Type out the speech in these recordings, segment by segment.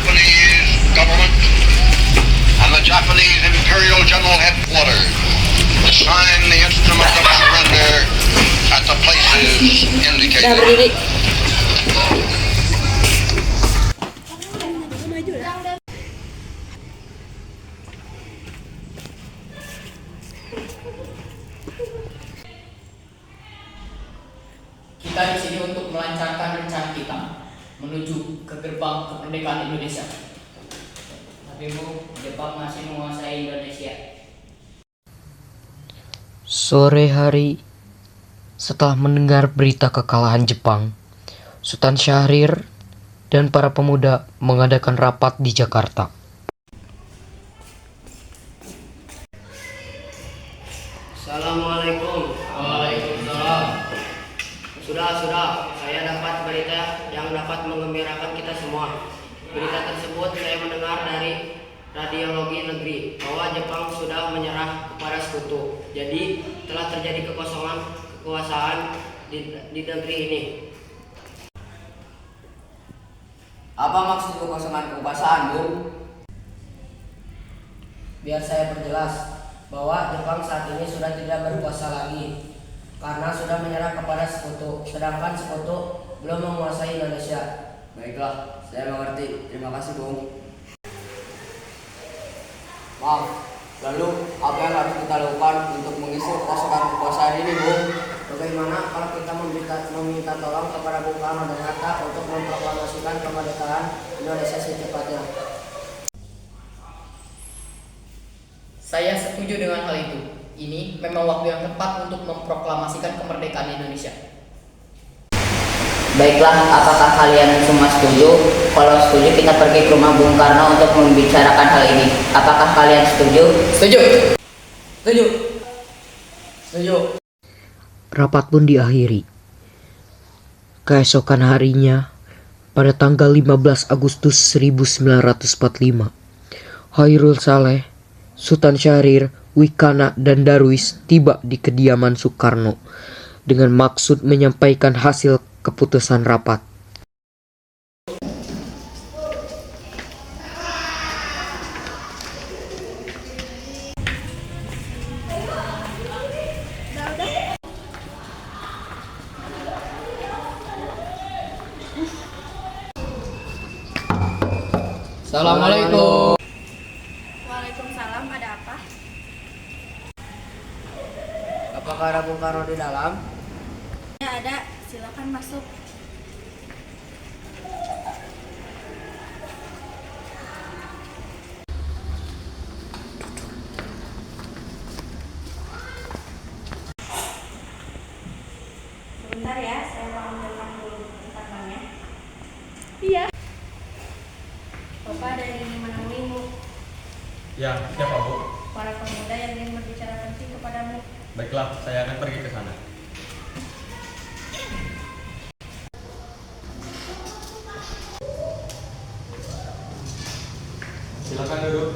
Japanese government and the Japanese Imperial General Headquarters to sign the instrument of surrender at the places indicated. Kita di sini untuk melancarkan rencana kita menuju ke gerbang kemerdekaan Indonesia. Tapi Bu, Jepang masih menguasai Indonesia. Sore hari, setelah mendengar berita kekalahan Jepang, Sultan Syahrir dan para pemuda mengadakan rapat di Jakarta. Assalamualaikum. Waalaikumsalam. Sudah, saya dapat berita yang dapat menggembirakan kita semua. Berita tersebut saya mendengar dari radiologi negeri bahwa Jepang sudah menyerah kepada sekutu. Jadi telah terjadi kekosongan kekuasaan di negeri ini. Apa maksud kekosongan kekuasaan, Bu? Biar saya perjelas bahwa Jepang saat ini sudah tidak berkuasa lagi karena sudah menyerah kepada sekutu, sedangkan sekutu belum menguasai Indonesia. Baiklah, saya mengerti. Terima kasih, Bung. Maaf, lalu apa yang harus kita lakukan untuk mengisi kekosongan kekuasaan ini, Bung? Bagaimana kalau kita meminta tolong kepada Bung Karno dan Hatta untuk memproklamasikan kemerdekaan Indonesia secepatnya? Saya setuju dengan hal itu. Ini memang waktu yang tepat untuk memproklamasikan kemerdekaan Indonesia. Baiklah, apakah kalian semua setuju? Kalau setuju, kita pergi ke rumah Bung Karno untuk membicarakan hal ini. Apakah kalian setuju? Setuju. Setuju. Setuju. Rapat pun diakhiri. Keesokan harinya, pada tanggal 15 Agustus 1945, Khairul Saleh, Sultan Syahrir, Wikana, dan Darwis tiba di kediaman Soekarno dengan maksud menyampaikan hasil keputusan rapat. Assalamualaikum. Waalaikumsalam, ada apa? Apakah ada Bung Karno di dalam? Ya ada, silakan masuk. Sebentar ya, saya mau ambilkan dulu catatannya. Iya. Bapak ada yang ingin menemuimu. Ya, siapa Bu? Para pemuda yang ingin berbicara penting kepadamu. Baiklah, saya akan pergi ke sana. Silakan duduk.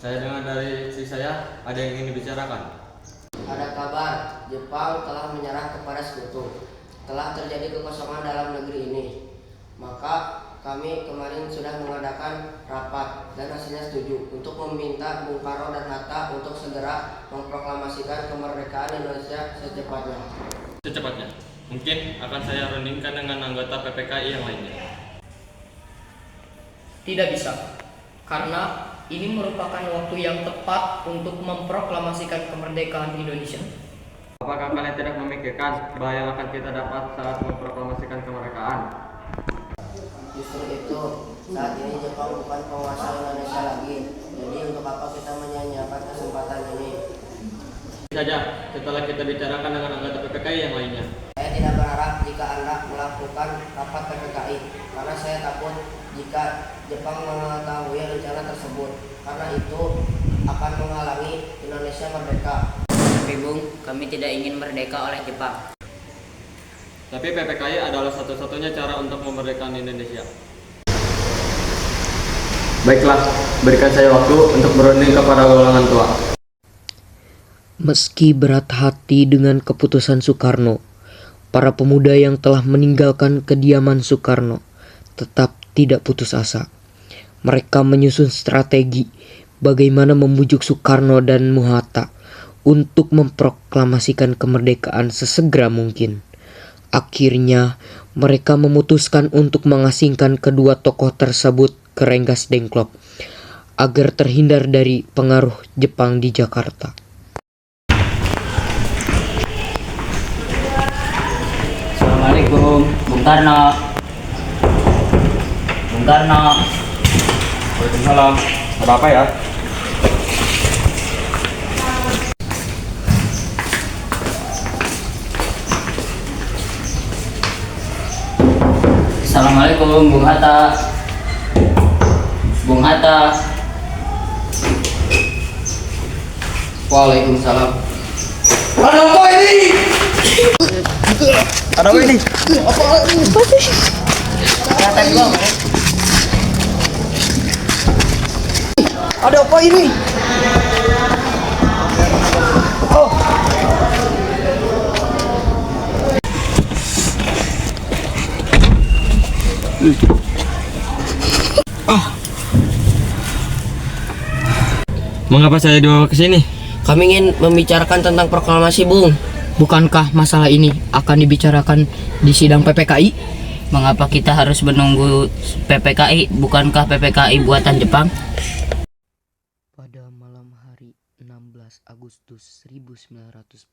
Saya dengar dari istri saya ada yang ingin dibicarakan. Ada kabar Jepang telah menyerah kepada sekutu. Telah terjadi kekosongan dalam negeri ini. Maka kami kemarin sudah mengadakan rapat dan hasilnya setuju untuk meminta Bung Karno dan Hatta untuk segera memproklamasikan kemerdekaan Indonesia secepatnya. Secepatnya. Mungkin akan saya rundingkan dengan anggota PPKI yang lainnya. Tidak bisa. Karena ini merupakan waktu yang tepat untuk memproklamasikan kemerdekaan Indonesia. Apakah kalian tidak memikirkan bahaya yang akan kita dapat saat memproklamasikan kemerdekaan? Justru itu, saat ini Jepang bukan penguasa Indonesia lagi. Jadi untuk apa kita menyanyiakan kesempatan ini? Saja, setelah kita bicarakan dengan anggota PPKI yang lainnya. Saya tidak berharap jika Anda melakukan rapat PPKI, karena saya takut jika Jepang mengetahui rencana tersebut, karena itu akan menghalangi Indonesia merdeka. Tapi Bung, kami tidak ingin merdeka oleh Jepang. Tapi PPKI adalah satu-satunya cara untuk memerdekakan Indonesia. Baiklah, berikan saya waktu untuk berunding kepada golongan tua. Meski berat hati dengan keputusan Soekarno, para pemuda yang telah meninggalkan kediaman Soekarno tetap tidak putus asa. Mereka menyusun strategi bagaimana membujuk Soekarno dan Hatta untuk memproklamasikan kemerdekaan sesegera mungkin. Akhirnya, mereka memutuskan untuk mengasingkan kedua tokoh tersebut ke Rengas Dengklok agar terhindar dari pengaruh Jepang di Jakarta. Assalamualaikum, Bung Karno. Bung Karno. Waalaikumsalam. Ada apa ya? Assalamualaikum, Bung Hatta. Bung Hatta. Waalaikumsalam. Ada apa ini? Ada apa ini? Ada apa ini? Mengapa saya dibawa ke sini? Kami ingin membicarakan tentang proklamasi, Bung. Bukankah masalah ini akan dibicarakan di sidang PPKI? Mengapa kita harus menunggu PPKI? Bukankah PPKI buatan Jepang? Pada malam hari 16 Agustus 1945,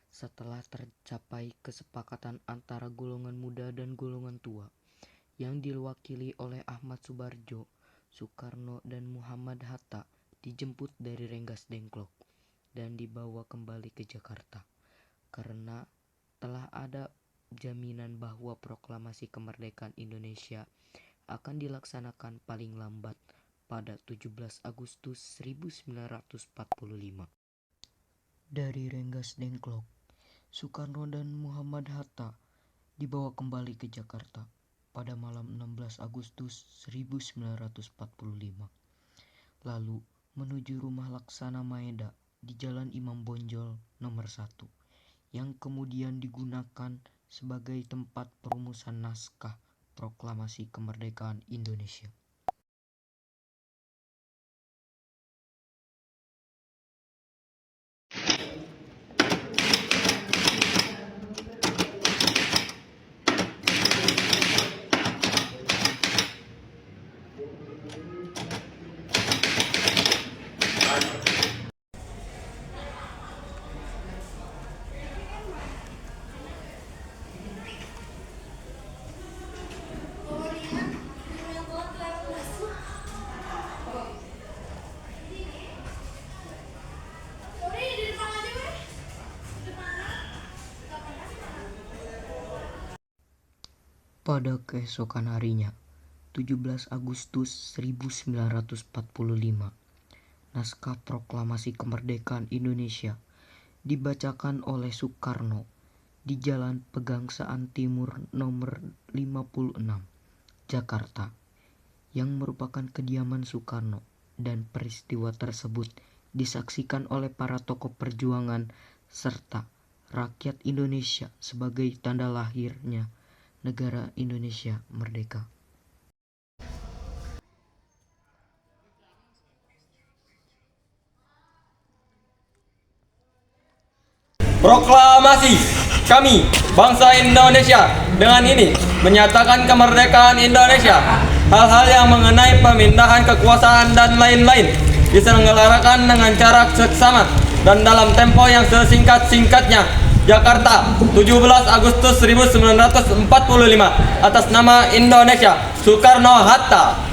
setelah tercapai kesepakatan antara golongan muda dan golongan tua yang diwakili oleh Ahmad Subarjo, Soekarno dan Muhammad Hatta dijemput dari Rengas Dengklok dan dibawa kembali ke Jakarta karena telah ada jaminan bahwa proklamasi kemerdekaan Indonesia akan dilaksanakan paling lambat pada 17 Agustus 1945. Dari Rengas Dengklok, Soekarno dan Muhammad Hatta dibawa kembali ke Jakarta pada malam 16 Agustus 1945. Lalu menuju rumah Laksana Maeda di Jalan Imam Bonjol nomor 1 yang kemudian digunakan sebagai tempat perumusan naskah proklamasi kemerdekaan Indonesia. Pada keesokan harinya, 17 Agustus 1945, naskah proklamasi kemerdekaan Indonesia dibacakan oleh Soekarno di Jalan Pegangsaan Timur nomor 56, Jakarta, yang merupakan kediaman Soekarno, dan peristiwa tersebut disaksikan oleh para tokoh perjuangan serta rakyat Indonesia sebagai tanda lahirnya negara Indonesia merdeka. Proklamasi kami, bangsa Indonesia, dengan ini menyatakan kemerdekaan Indonesia. Hal-hal yang mengenai pemindahan kekuasaan dan lain-lain diselenggarakan dengan cara seksama dan dalam tempo yang sesingkat-singkatnya. Jakarta, 17 Agustus 1945, atas nama Indonesia, Soekarno-Hatta.